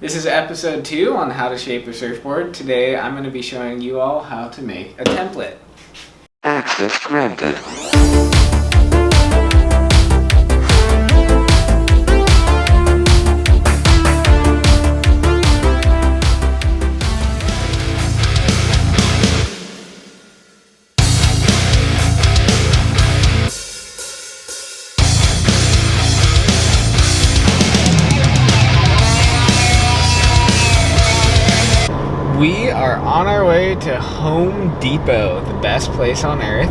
This is episode 2 on how to shape a surfboard. Today I'm going to be showing you all how to make a template. Access granted. We are on our way to Home Depot, the best place on earth,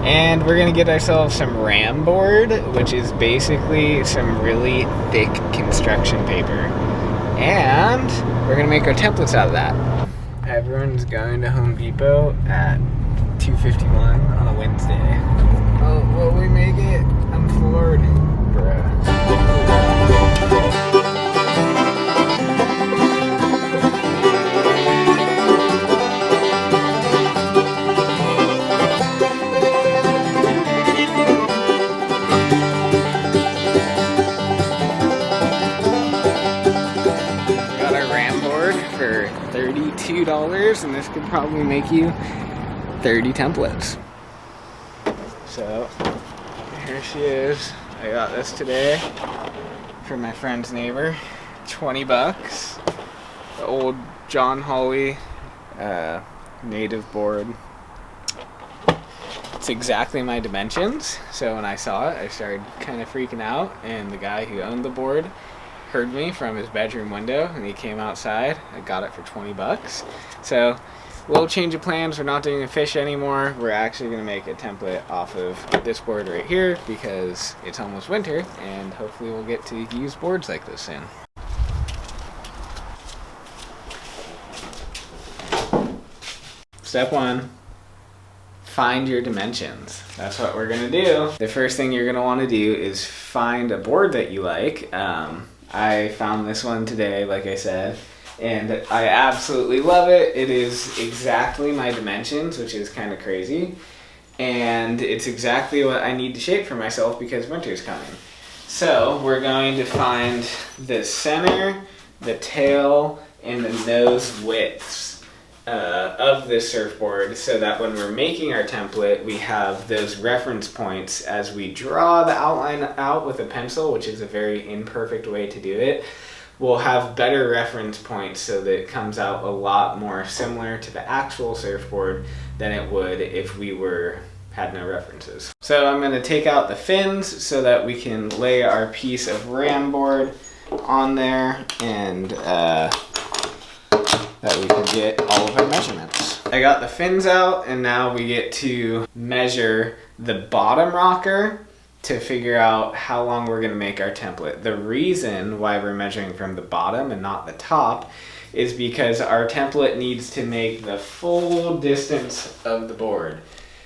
and we're gonna get ourselves some ram board, which is basically some really thick construction paper, and we're gonna make our templates out of that. Everyone's going to Home Depot at 2:51 on a Wednesday. Oh, will we make it? I'm floored, bruh. For $32, and this could probably make you 30 templates. So here she is. I got this today from my friend's neighbor. 20 bucks. The old John Hawley native board. It's exactly my dimensions, so when I saw it I started kind of freaking out, and the guy who owned the board heard me from his bedroom window and he came outside. I got it for 20 bucks. So, a little change of plans. We're not doing a fish anymore. We're actually going to make a template off of this board right here because it's almost winter and hopefully we'll get to use boards like this soon. Step 1. Find your dimensions. That's what we're going to do. The first thing you're going to want to do is find a board that you like. I found this one today, like I said, and I absolutely love it. It is exactly my dimensions, which is kind of crazy, and it's exactly what I need to shape for myself because winter's coming. So we're going to find the center, the tail, and the nose widths of this surfboard, so that when we're making our template we have those reference points as we draw the outline out with a pencil, which is a very imperfect way to do it. We'll have better reference points so that it comes out a lot more similar to the actual surfboard than it would if we had no references. So I'm going to take out the fins so that we can lay our piece of ram board on there, and that we can get all of our measurements. I got the fins out, and now we get to measure the bottom rocker to figure out how long we're gonna make our template. The reason why we're measuring from the bottom and not the top is because our template needs to make the full distance of the board.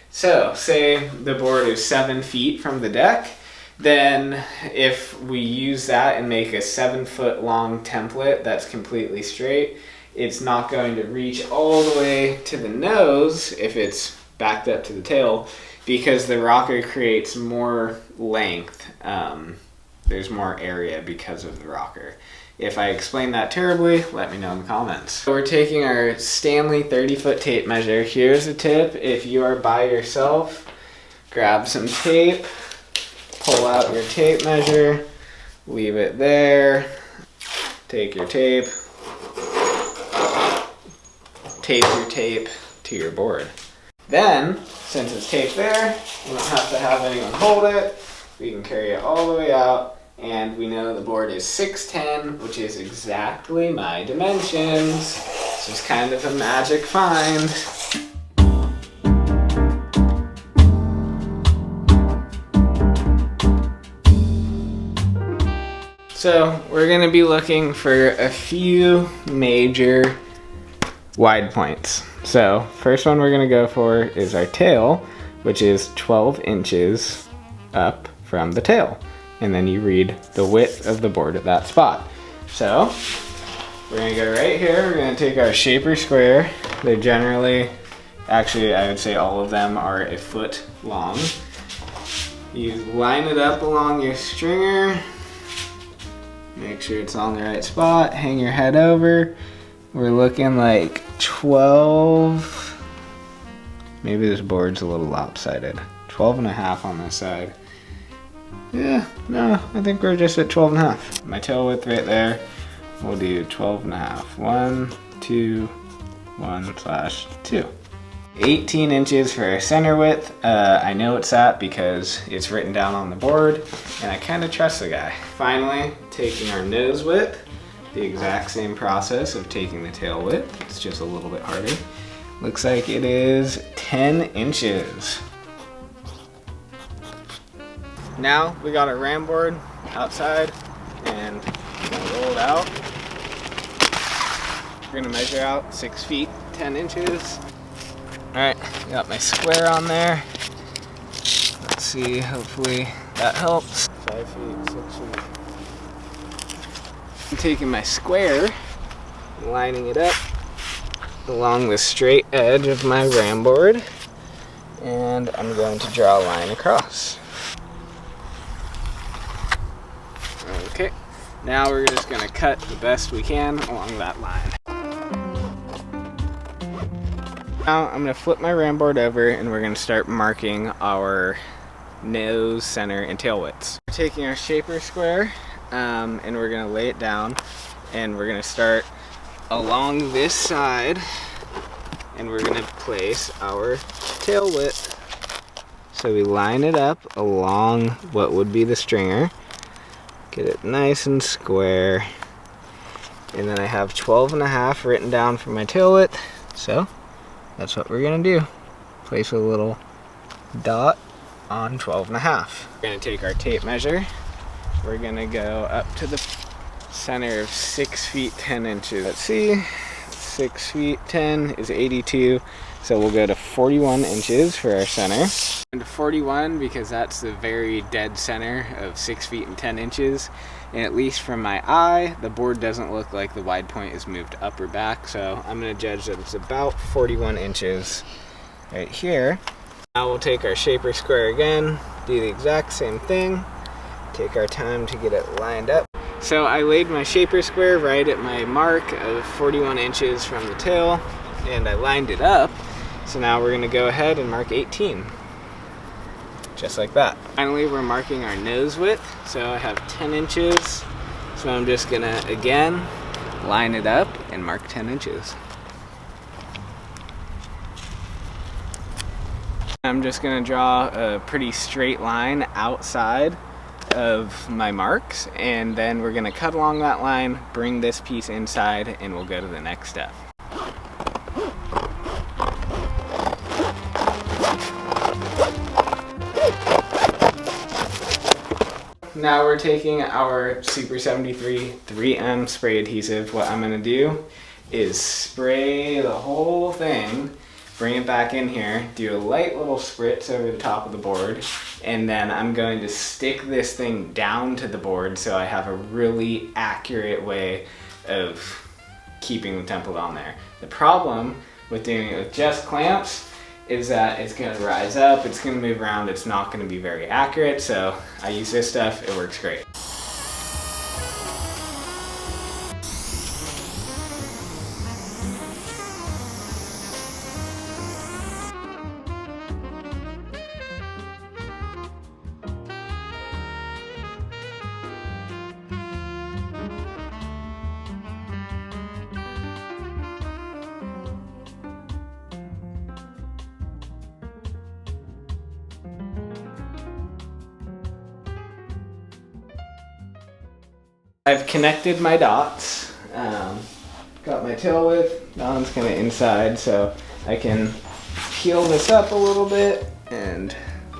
So say the board is 7 feet from the deck, then if we use that and make a 7-foot long template that's completely straight, it's not going to reach all the way to the nose if it's backed up to the tail, because the rocker creates more length. There's more area because of the rocker. If I explain that terribly, let me know in the comments. So we're taking our Stanley 30-foot tape measure. Here's a tip: if you are by yourself, grab some tape, pull out your tape measure, leave it there, take your tape, tape your tape to your board. Then, since it's taped there, we don't have to have anyone hold it. We can carry it all the way out, and we know the board is 6'10", which is exactly my dimensions. It's just kind of a magic find. So, we're gonna be looking for a few major wide points. So first one we're going to go for is our tail, which is 12 inches up from the tail, and then you read the width of the board at that spot. So we're going to go right here. We're going to take our shaper square. They're generally, actually I would say all of them are a foot long. You line it up along your stringer, Make sure it's on the right spot. Hang your head over. We're looking like 12. Maybe this board's a little lopsided. 12.5 on this side. Yeah, no, I think we're just at 12.5. My tail width right there, we'll do 12.5. 1, 2, 1/2. 18 inches for our center width. I know it's that because it's written down on the board and I kind of trust the guy. Finally, taking our nose width, the exact same process of taking the tail width. It's just a little bit harder. Looks like it is 10 inches. Now we got our ram board outside and we're gonna roll it out. We're gonna measure out 6 feet, 10 inches. All right, got my square on there. Let's see, hopefully that helps. 5 feet, 6 feet. I'm taking my square, lining it up along the straight edge of my ram board, and I'm going to draw a line across. Okay, now we're just gonna cut the best we can along that line. Now I'm gonna flip my ram board over and we're gonna start marking our nose, center, and tail widths. We're taking our shaper square and we're gonna lay it down and we're gonna start along this side and we're gonna place our tail width. So we line it up along what would be the stringer, get it nice and square, and then I have 12.5 written down for my tail width, so that's what we're gonna do. Place a little dot on 12.5. We're gonna take our tape measure. We're gonna go up to the center of 6 feet 10 inches. Let's see, 6 feet 10 is 82. So we'll go to 41 inches for our center. And 41 because that's the very dead center of 6 feet and 10 inches. And at least from my eye, the board doesn't look like the wide point is moved up or back. So I'm gonna judge that it's about 41 inches right here. Now we'll take our shaper square again, do the exact same thing. Take our time to get it lined up. So I laid my shaper square right at my mark of 41 inches from the tail and I lined it up. So now we're gonna go ahead and mark 18. Just like that. Finally, we're marking our nose width. So I have 10 inches. So I'm just gonna, again, line it up and mark 10 inches. I'm just gonna draw a pretty straight line outside of my marks, and then we're gonna cut along that line, bring this piece inside, and we'll go to the next step. Now we're taking our Super 73 3M spray adhesive. What I'm gonna do is spray the whole thing, bring it back in here, do a light little spritz over the top of the board, and then I'm going to stick this thing down to the board so I have a really accurate way of keeping the template on there. The problem with doing it with just clamps is that it's gonna rise up, it's gonna move around, it's not gonna be very accurate, so I use this stuff, it works great. I've connected my dots, got my tail width, that one's kind of inside, so I can peel this up a little bit and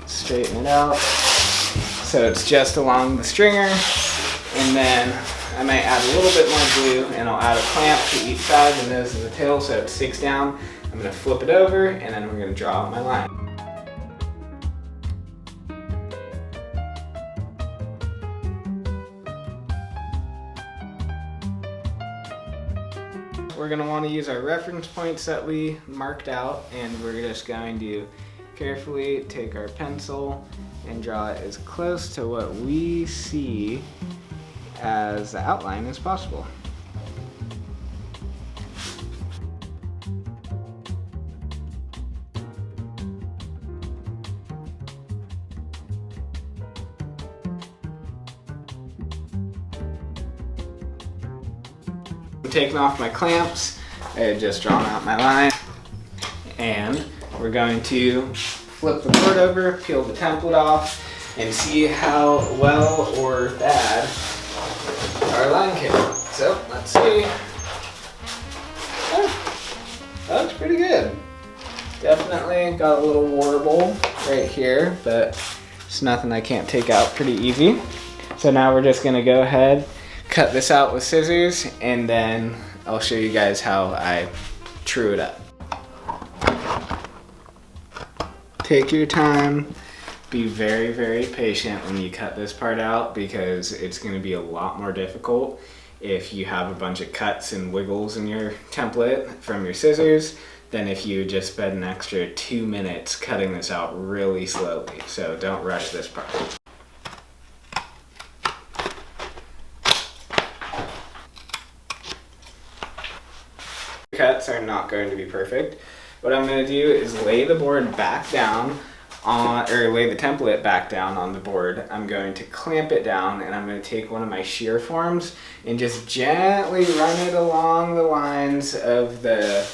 straighten it out. So it's just along the stringer, and then I might add a little bit more glue and I'll add a clamp to each side, the nose and the tail, so it sticks down. I'm gonna flip it over and then we're gonna draw out my line. We're going to want to use our reference points that we marked out, and we're just going to carefully take our pencil and draw it as close to what we see as the outline as possible. I'm taking off my clamps. I had just drawn out my line, and we're going to flip the board over, peel the template off, and see how well or bad our line came out. So let's see. Oh, that looks pretty good. Definitely got a little warble right here, but it's nothing I can't take out pretty easy. So now we're just gonna go ahead, cut this out with scissors, and then I'll show you guys how I true it up. Take your time. Be very, very patient when you cut this part out, because it's going to be a lot more difficult if you have a bunch of cuts and wiggles in your template from your scissors than if you just spend an extra 2 minutes cutting this out really slowly. So don't rush this part. Cuts are not going to be perfect. What I'm going to do is lay the board back down on, or lay the template back down on the board. I'm going to clamp it down, and I'm going to take one of my shear forms and just gently run it along the lines of the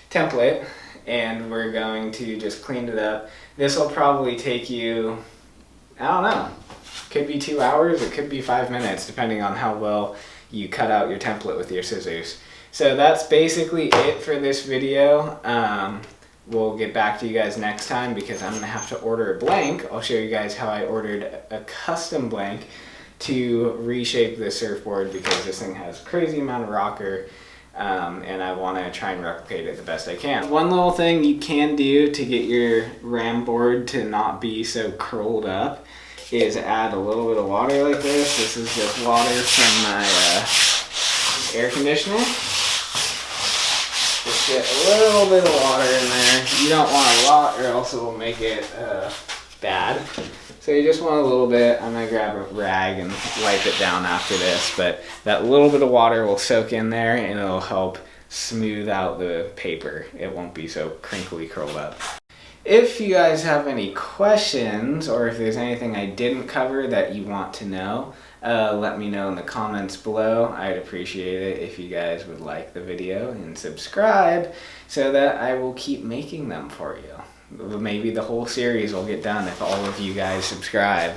template, and we're going to just clean it up. This will probably take you, I don't know, could be 2 hours, it could be 5 minutes, depending on how well you cut out your template with your scissors. So that's basically it for this video. We'll get back to you guys next time, because I'm gonna have to order a blank. I'll show you guys how I ordered a custom blank to reshape this surfboard, because this thing has a crazy amount of rocker, and I wanna try and replicate it the best I can. One little thing you can do to get your ram board to not be so curled up is add a little bit of water like this. This is just water from my air conditioner. Just get a little bit of water in there. You don't want a lot, or else it will make it bad. So you just want a little bit. I'm gonna grab a rag and wipe it down after this, but that little bit of water will soak in there, and it'll help smooth out the paper. It won't be so crinkly curled up. If you guys have any questions, or if there's anything I didn't cover that you want to know, let me know in the comments below. I'd appreciate it if you guys would like the video and subscribe, so that I will keep making them for you. Maybe the whole series will get done if all of you guys subscribe.